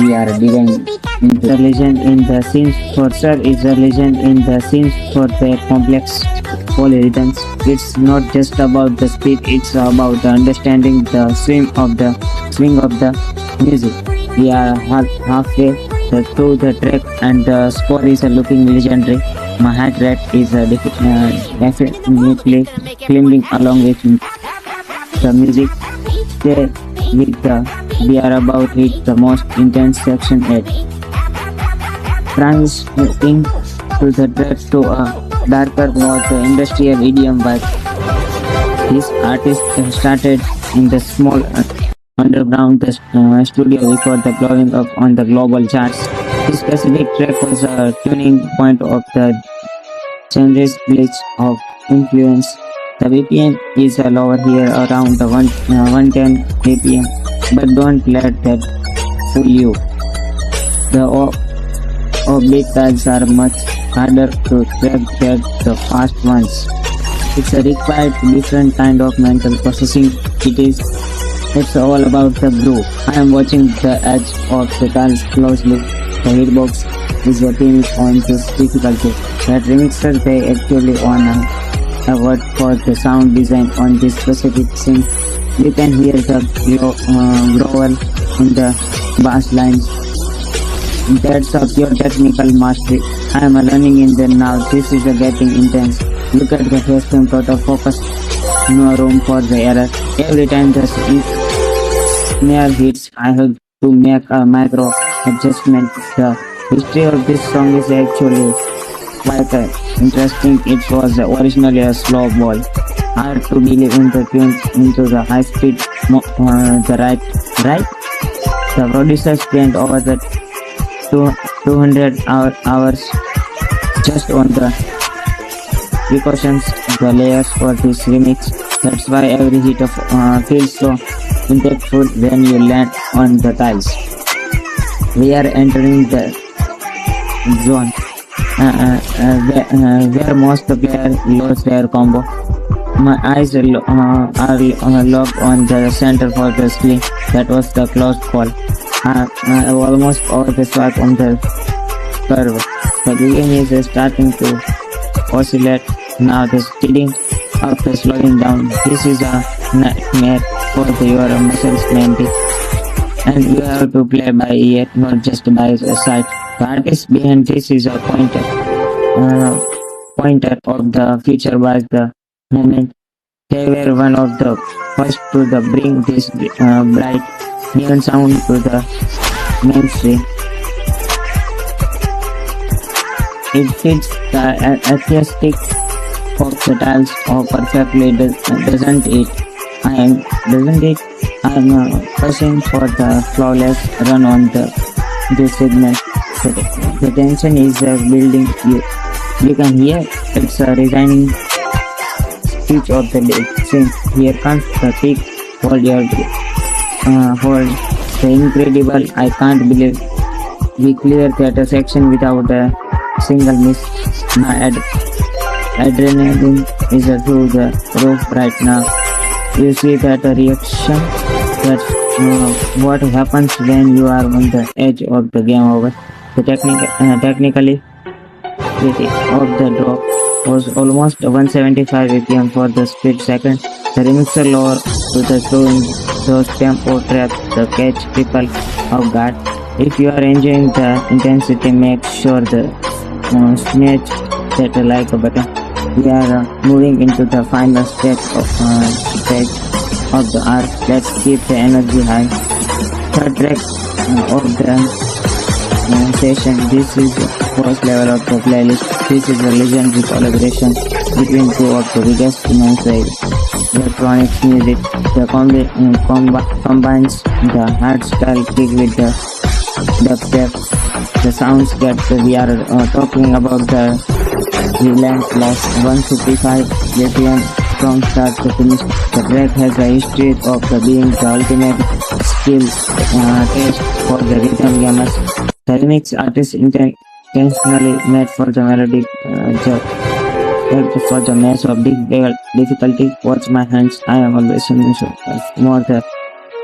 we are digging into the legend in the scenes for sure is a legend in the scenes for their complex polyrhythms. It's not just about the speed, it's about understanding the swing of the music. We are halfway through the track and the score is looking legendary. My heart rate is definitely climbing along with the music. Stay with we are about to hit the most intense section yet. Transiting to the track to a darker, more industrial EDM vibe. This artist started in the small underground studio before the blowing up on the global charts. This specific track was a tuning point of the genre's glitch of influence. The BPM is lower here around the 110 BPM, but don't let that fool you. The offbeat tiles are much harder to track than the fast ones. It's a required different kind of mental processing. It's all about the groove. I am watching the edge of the tiles closely. The hitbox is a finish on this difficulty. That remixer they actually on a word for the sound design on this specific scene. You can hear the growl in the bass lines. That's a pure technical mastery. I am learning in them now. This is getting intense. Look at the face total focus. No room for the error. Every time the snare hits, I have to make a micro adjustment. The history of this song is actually quite interesting. It was originally a slow ball. Hard to believe in the tune into the high speed, right? The producer spent over the 200 hours just on the precautions, the layers for this remix. That's why every hit of feels so impactful when you land on the tiles. We are entering the zone where most players lose their combo. My eyes are locked on the center for the screen. That was the close call. I almost over the swipe on the curve. The game is starting to oscillate. Now the speeding up the slowing down. This is a nightmare for your muscles plenty. And you have to play by ear, not just by sight. The artist behind this is a pointer of the future was the moment. They were one of the first to bring this bright neon sound to the mainstream. It fits the aesthetic of the tiles perfectly, doesn't it? I am pushing for the flawless run on this segment. The tension is building. You can hear it's a resigning speech of the day. Since here comes the peak. Hold the incredible. I can't believe we cleared that section without a single miss. My adrenaline is through the roof right now. You see that reaction? That's what happens when you are on the edge of the game over. The technically of the drop was almost 175 BPM for the split second. The remixer lower to the throwing those tempo traps the catch people off guard. If you are enjoying the intensity, make sure the smash that like button. We are moving into the final stage of the arc. Let's keep the energy high. Third track of the session. This is the first level of the playlist. This is a legendary collaboration between two of the biggest names in electronic music. The combines the hardstyle kick with the dubstep. The sounds that we are talking about the relentless 155 BPM from start to finish. The track has a history of being the ultimate skill test for the rhythm gamers. The remix artist intentionally made for the melodic for the mass of difficulty. Watch my hands. I am always in more the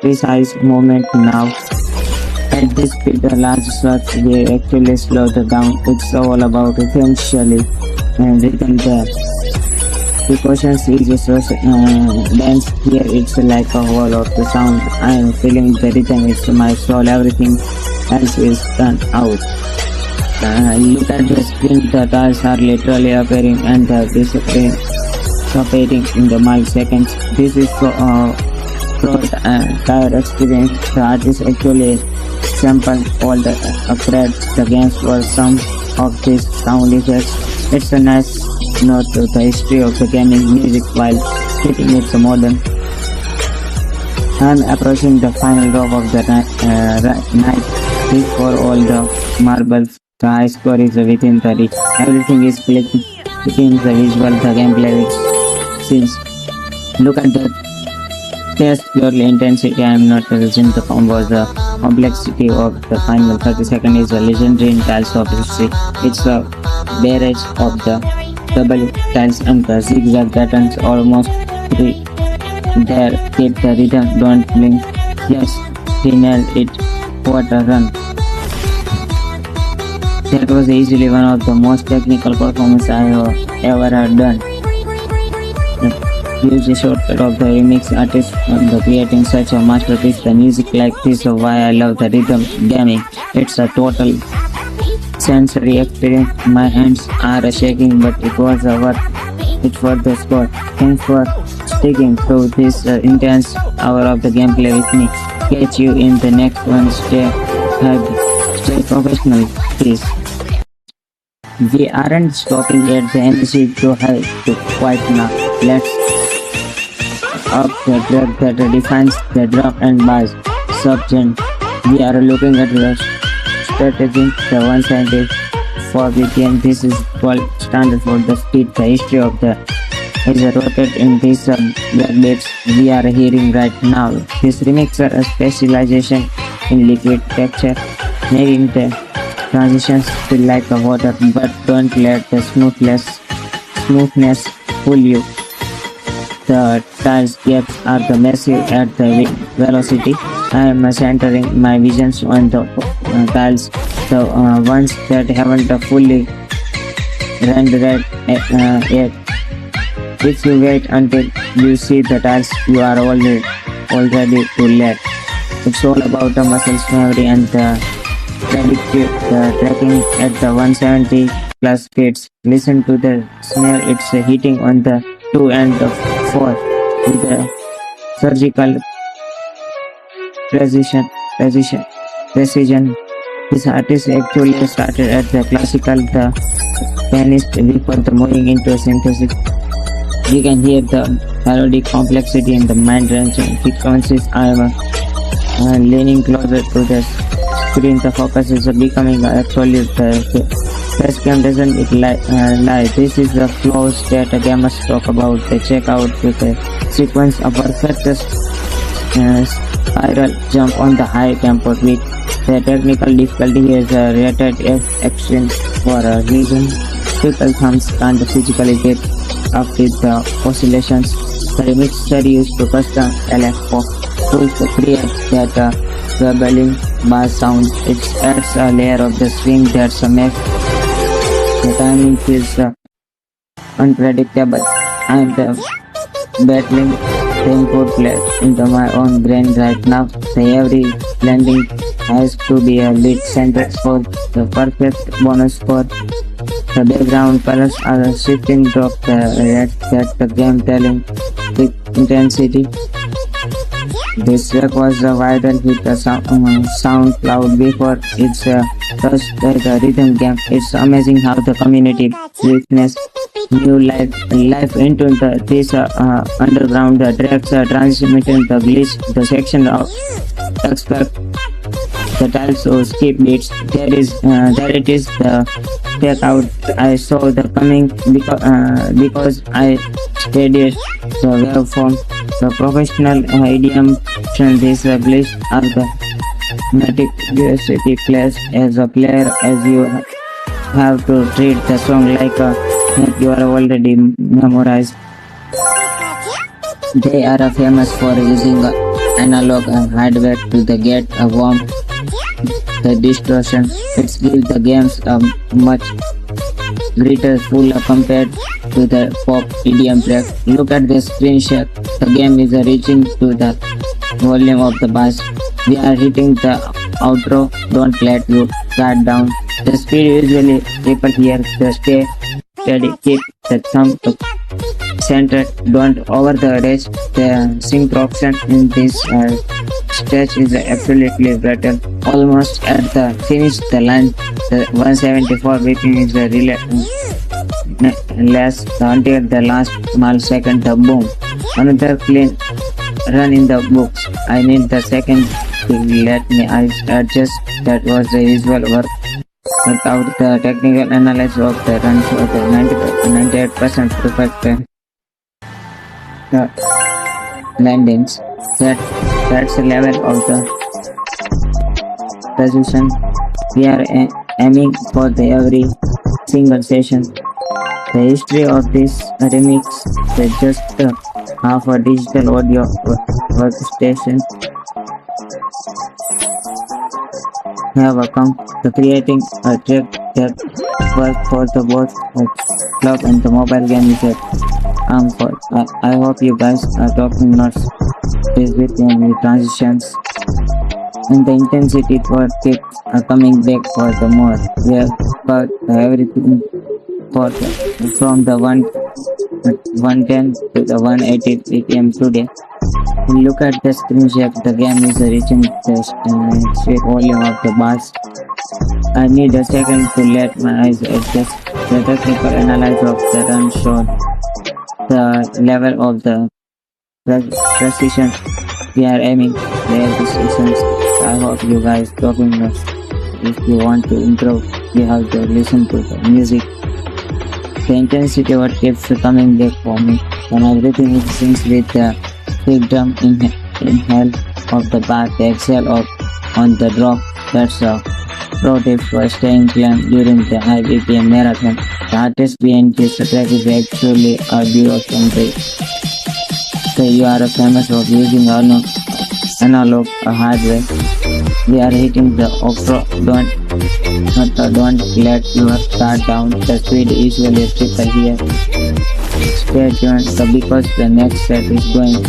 precise moment now. At this speed, the large slots they actually slow the down. It's all about essentially and rhythm there. Precautions is dance here. It's like a wall of the sound. I am feeling the rhythm. It's my soul. Everything else is done out. Look at the screen. The tiles are literally appearing and disappearing in the milliseconds. This is so tired experience. The artist actually sampled all the upgrades the games for some of these sound effects. It's a nice note to the history of the gaming music while keeping it modern. I'm approaching the final drop of the night. Before all the marbles, the high score is within the reach. Everything is clicking within the visual, the gameplay scenes. Look at the test purely intensity. I am not using the combos. The complexity of the final 30 seconds is a legendary in Tileshop history. It's a barrage of the double tiles and the zigzag patterns almost there. Keep the rhythm, don't blink. Yes, he nailed it. What a run. That was easily one of the most technical performances I have ever done. Use the shortcut of the remix artist and creating such a masterpiece. The music like this is why I love the rhythm gaming. It's a total sensory experience. My hands are shaking, but it was worth it for the score. Thanks for sticking through this intense hour of the gameplay with me. Catch you in the next one. Stay happy, stay professional, please. We aren't stopping at the MC to high to quite now. Let's up the track that defines the drum and bass subgenre. We are looking at the strategy, the 170 for BPM. This is called standard for the speed. The history of the is rotated in these backbeats we are hearing right now. This remix are a specialization in liquid texture, making the transitions feel like a water, but don't let the smoothness fool you. The tiles gaps are the massive at the velocity. I am centering my visions on the tiles, the ones that haven't fully rendered yet. If you wait until you see the tiles, you are already too late. It's all about the muscles memory and the predictive tracking at the 170 plus speeds. Listen to the snare, it's hitting on the 2 and the 4 with the surgical precision. This artist actually started at the classical, the pianist before the moving into a synthesis. You can hear the melodic complexity in the mind-wrenching frequencies. I am leaning closer to the screen. The focus is becoming actually the best game doesn't it lie. This is the flow that gamers talk about. They check out with a sequence of perfect spiral jump on the high tempo beat. The technical difficulty is rated as extreme for a reason. People thumbs can't physically get up with the oscillations. The remixer used to custom electro tools to create that bubbling bass sound. It adds a layer of the swing that makes the timing feels unpredictable. I'm battling the input play into my own brain right now. So every blending has to be a bit centered for the perfect bonus score. The background colors are shifting drop the red that the game telling with intensity. This track was a viral hit SoundCloud before it's touched the rhythm game. It's amazing how the community witnessed new life into this underground tracks transmitting the glitch, the section of expert the tiles or skip beats. There it is, the take out. I saw the coming because I studied the waveform. The professional EDM this glitch are the meticulously placed as a player, as you have to treat the song like a you are already memorized. They are famous for using analog hardware to get a warm the distortion. It gives the games a much greater fuller compared to the pop EDM track. Look at the screenshot. The game is reaching to the volume of the bass. We are hitting the outro. Don't let your guard down. The speed usually people here. The stay steady. Keep the thumb centered. Don't over the edge. The sync option in this stretch is absolutely brutal. Almost at the finish the line. The 174 BPM is the less until the last small second. The boom. Another clean run in the books. I need the second to let me adjust. That was the usual work. Without the technical analysis of the run show the 98% perfect landings. That's the level of the precision. We are aiming for the every single session. The history of this remix is just half a digital audio workstation have come to creating a track that works for the both club and the mobile game is for. I hope you guys are talking not this with any transitions and the intensity for keep coming back for the more. We have got everything for from the 110 to the 180 BPM today. Look at the screenshot. The game is reaching the straight volume of the bass. I need a second to let my eyes adjust. The technical analysis of the run showed the level of the precision. We are aiming there decisions. I hope you guys talking us. If you want to improve, you have to listen to the music. The intensity what keeps coming back for me, and everything is syncs with the big drum inhale of the bass, the exhale of on the drop. That's a pro tip for staying calm during the high BPM marathon. The artist behind this track is actually a duo from the you are famous of using analog hardware. We are hitting the outro. Don't let your guard down. The speed is usually triple here. Stay tuned because the next set is going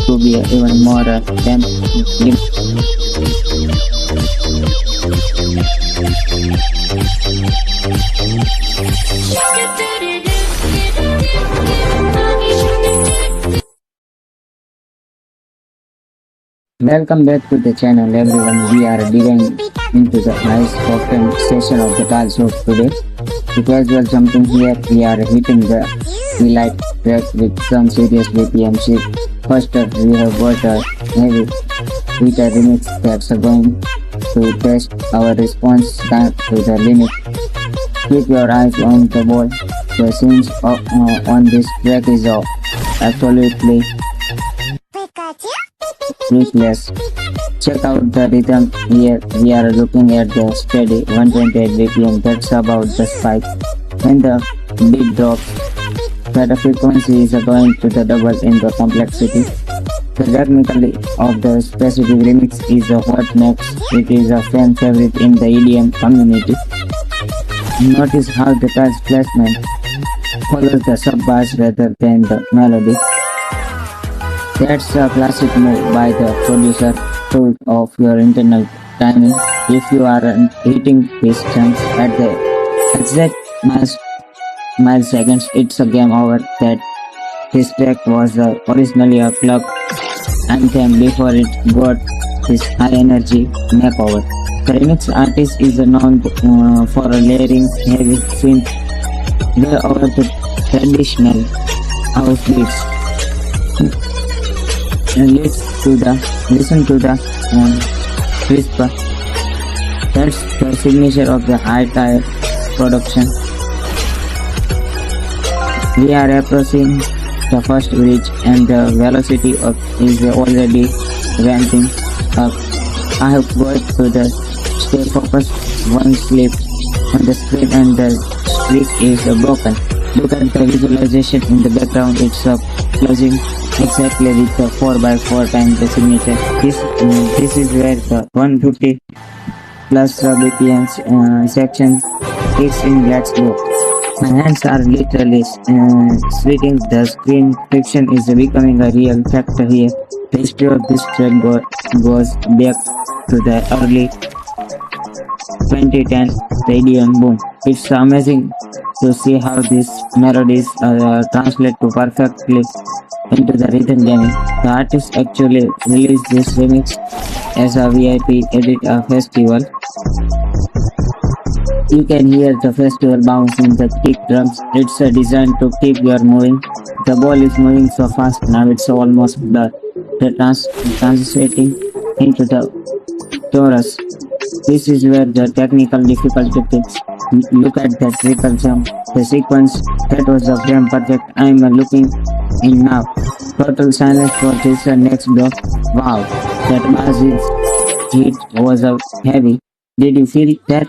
to be even more than Welcome back to the channel everyone. We are digging into the nice open session of the Tileshop today. The casual jumping here, we are hitting the light track with some serious BPM shift. First up, we have got a heavy EATER remix that's going to test our response time to the limit. Keep your eyes on the ball. The scenes on this track is absolutely ruthless. Check out the rhythm here. We are looking at the steady 128 BPM. That's about the spike. And the big drop. The frequency is going to the double in the complexity. The technically of the specific remix is a hot mix. It is a fan favorite in the EDM community. Notice how the touch placement follows the sub-bass rather than the melody. That's a classic move by the producer to of your internal timing. If you are hitting these chunks at the exact milliseconds, it's a game over. That this track was originally a club anthem before it got this high energy makeover. The remix artist is known for layering heavy synth over the traditional house beats. And listen to the whisper. That's the signature of the high-tier production. We are approaching the first bridge and the velocity is already ramping up. I have got to the stay focused. One slip on the screen and the streak is broken. Look at the visualization in the background. It's closing exactly with the 4x4 times the signature. This is where the 150 plus the BPM section kicks in. Let's go. My hands are literally sweating. The screen friction is becoming a real factor here. The history of this track goes back to the early 2010 EDM boom. It's amazing to see how these melodies translate to perfectly into the rhythm gaming. The artist actually released this remix as a VIP edit a festival. You can hear the festival bounce in the kick drums. It's designed to keep you moving. The ball is moving so fast now it's almost blurred. Transiting into the chorus. This is where the technical difficulty kicks. Look at that triple jump. The sequence, that was the frame perfect. I'm looking in now. Total silence for this next block. Wow, that bass hit was heavy. Did you feel that?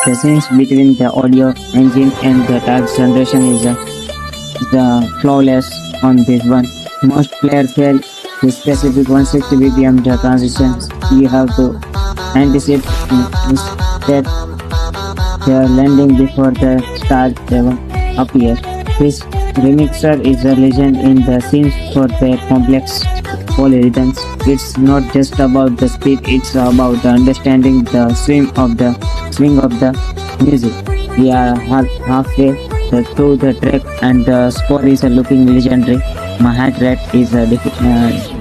The sync between the audio engine and the type generation is the flawless on this one. Most players fail the specific 160 BPM the transitions. You have to anticipate that they are landing before the start level appears. This remixer is a legend in the scene for their complex polyrhythms. It's not just about the speed, it's about understanding the swing of the music. We are halfway through the track and the score is looking legendary. My heart rate is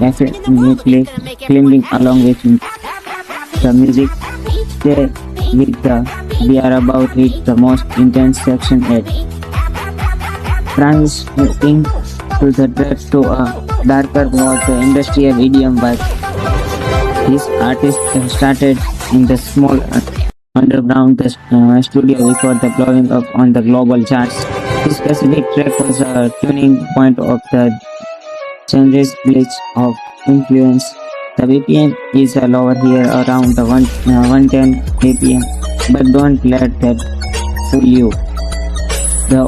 definitely climbing along with the music. Stay with we are about to hit the most intense section yet. Transiting to the track to a darker, more industrial EDM vibe. This artist started in the small underground studio before the blowing up on the global charts. This specific track was a tuning point of the genre's glitch of influence. The BPM is lower here around the 110 BPM, but don't let that fool you. The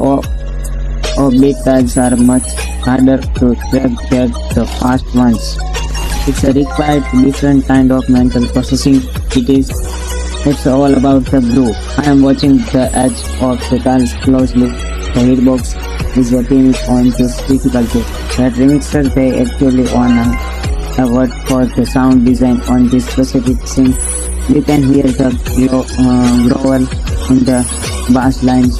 offbeat tags are much harder to track than the fast ones. It's a required different kind of mental processing. It's all about the groove. I am watching the edge of the tiles closely. The hitbox is the finish on this difficulty. That remixer they actually won a award for the sound design on this specific scene. You can hear the growl in the bass lines.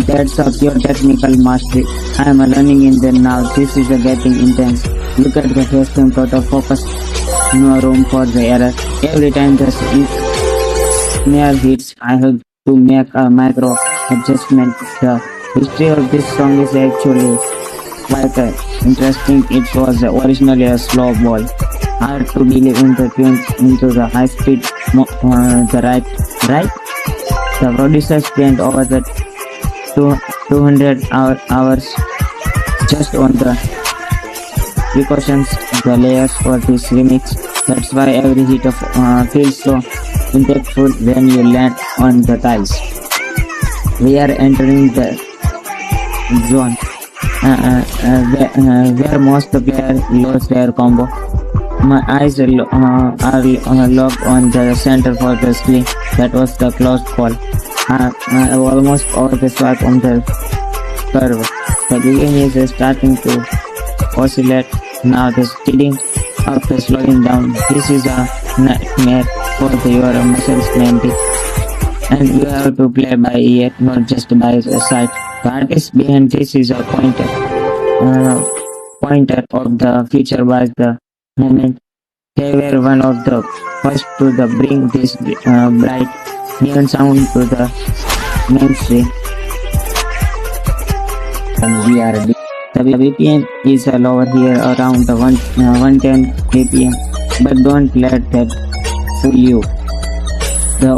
That's a pure technical mastery. I am learning in them now. This is getting intense. Look at the first total focus. No room for the error. Every time the snare hits, I have to make a micro adjustment. The history of this song is actually quite interesting. It was originally a slow ball. Hard to believe in the tune into the high speed right? The producer spent over the 200 hours just on the precautions, the layers for this remix. That's why every hit of feels so impactful when you land on the tiles. We are entering the zone where most players lose their combo. My eyes are locked on the center for the screen. That was the close call. I almost over the swipe on the curve. The game is starting to oscillate. Now the speeding up is slowing down. This is a nightmare for your muscles memory. And you have to play by ear, not just by sight. The artist behind this is a pointer of the future was the moment. They were one of the first to bring this bright neon sound to the mainstream. And the BPM is lower here around the 110 BPM, but don't let that fool you. The